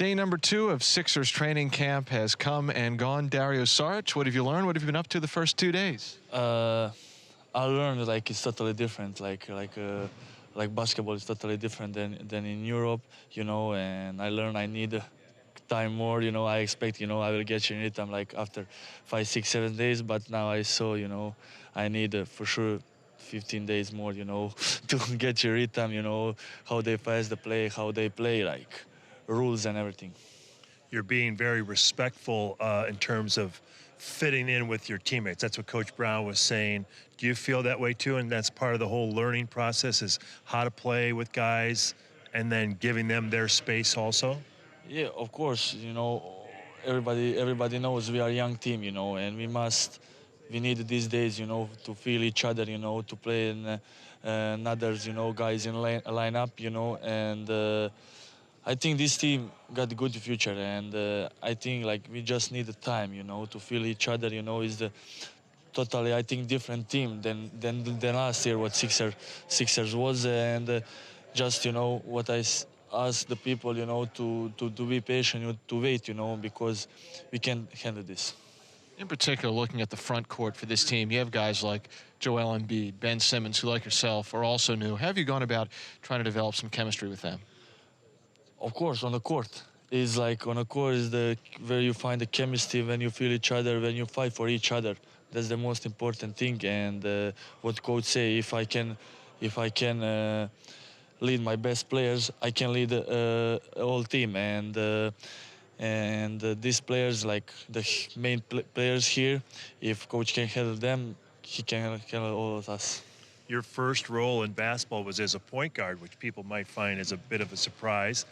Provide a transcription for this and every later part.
Day number 2 of Sixers training camp has come and gone. Dario Saric, what have you learned? What have you been up to the first 2 days? I learned like it's totally different. Like basketball is totally different than in Europe, you know. And I learned I need time more. You know, I expect I will get in rhythm like after 5, 6, 7 days. But now I saw I need for sure 15 days more. To get your rhythm. How they pass the play, how they play, like rules and everything. You're being very respectful in terms of fitting in with your teammates. That's what Coach Brown was saying. Do you feel that way too? And that's part of the whole learning process, is how to play with guys and then giving them their space also? Yeah, of course. Everybody knows we are a young team, and we need these days, to feel each other, to play in others, guys in line up, and I think this team got a good future, and I think like we just need the time, to feel each other. Is the totally, I think, different team than last year what Sixers was, and just what ask the people, to be patient, to wait, because we can handle this. In particular, looking at the front court for this team, you have guys like Joel Embiid, Ben Simmons, who, like yourself, are also new. How have you gone about trying to develop some chemistry with them? Of course, on the court. Is like on the court is where you find the chemistry, when you feel each other, when you fight for each other. That's the most important thing. And what coach say, if I can lead my best players, I can lead the whole team. And these players, like the main players here, if coach can handle them, he can handle all of us. Your first role in basketball was as a point guard, which people might find as a bit of a surprise.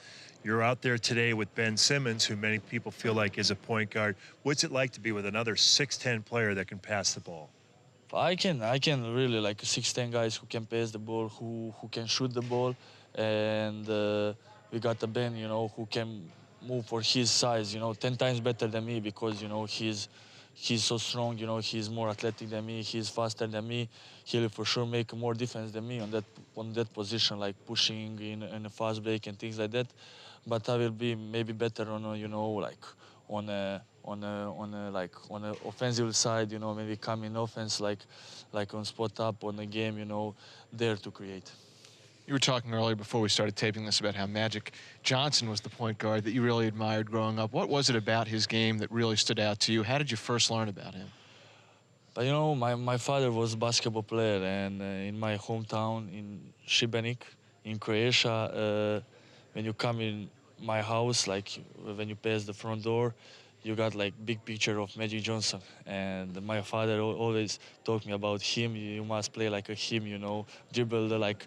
You're out there today with Ben Simmons, who many people feel like is a point guard. What's it like to be with another 6'10" player that can pass the ball? I can really like 6'10" guys who can pass the ball, who can shoot the ball, and we got a Ben, who can move for his size, 10 times better than me, because he's so strong, he's more athletic than me, he's faster than me. He'll for sure make more difference than me on that position, like pushing in a fast break and things like that. But I will be maybe better on like on a offensive side, maybe come in offense, like on spot up on the game, there to create. You were talking earlier before we started taping this about how Magic Johnson was the point guard that you really admired growing up. What was it about his game that really stood out to you? How did you first learn about him? But my father was a basketball player, and in my hometown in Šibenik, in Croatia, when you come in my house, like when you pass the front door, you got like big picture of Magic Johnson. And my father always taught me about him. You must play like a him, dribble the like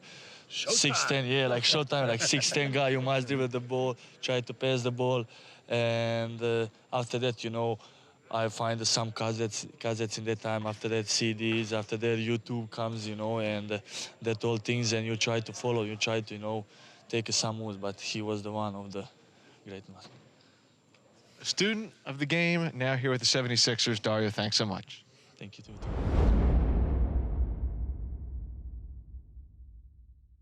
Showtime. 6'10", yeah, like showtime, like 6'10" guy. You must dribble the ball, try to pass the ball, and after that, I find some cassettes in that time. After that, CDs. After that, YouTube comes, and that all things, and you try to follow. You try to, take some moves. But he was the one of the great ones. A student of the game, now here with the 76ers. Dario, thanks so much. Thank you too.